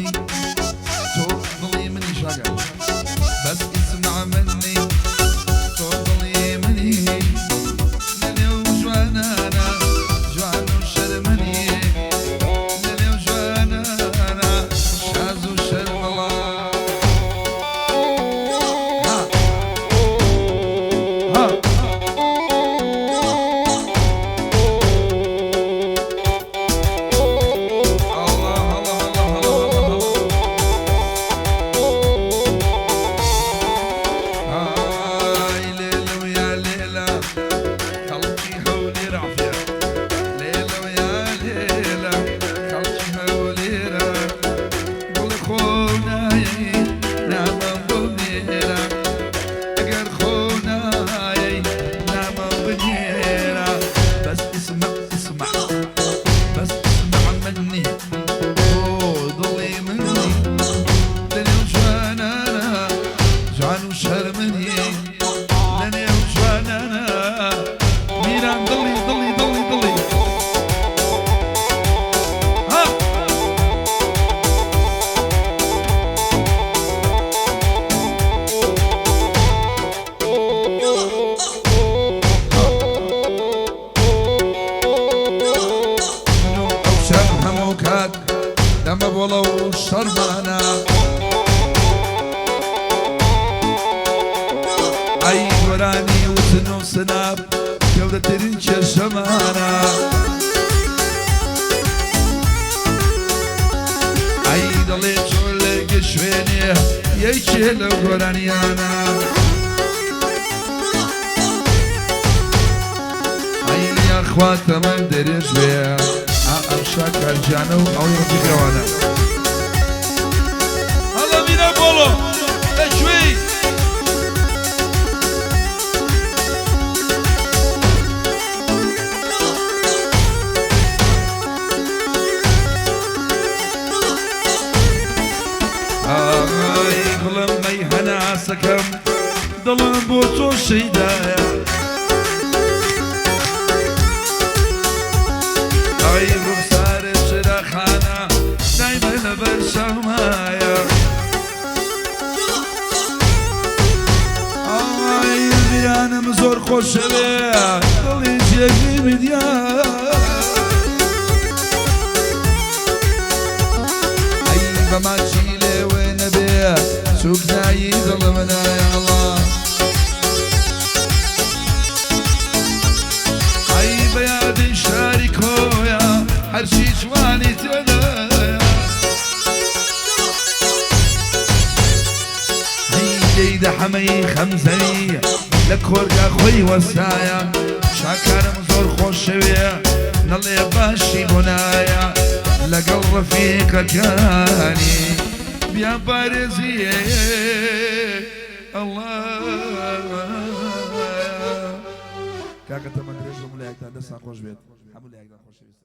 مني تفضلي مني شاقر بس اسمع مني تفضلي مني للي وجوانا انا جوان وشرمني للي وجوانا انا شاز وشرم الله لما بولو شرمانا اي وراني وسنو سناب جودة ترنشر شمانا اي دلي شولك شويني يشيل وراني انا اي يا اخوات من دريش بيه شاكر جانو او يرجي كوانا هلا بينا بولو شوي قلم ميهنا سكم ضلم بوتو شيدايا برشمايا آي بیانم زور خوشه بیا دلی جگی بدیا ای بما چیله و نبیا سوک نایی ظلمنا یا الله ای بیاد شارکویا هر شی جوانی تدا جيد حمي خمزني لكورجا خوي وسايا شاكر مزور خوشوية نلي باشي بنايا لقل رفيق كاني بيا بارزي الله كاكا تمن رجل ملاك تندسا خوش بيت حمو لاك خوش بيت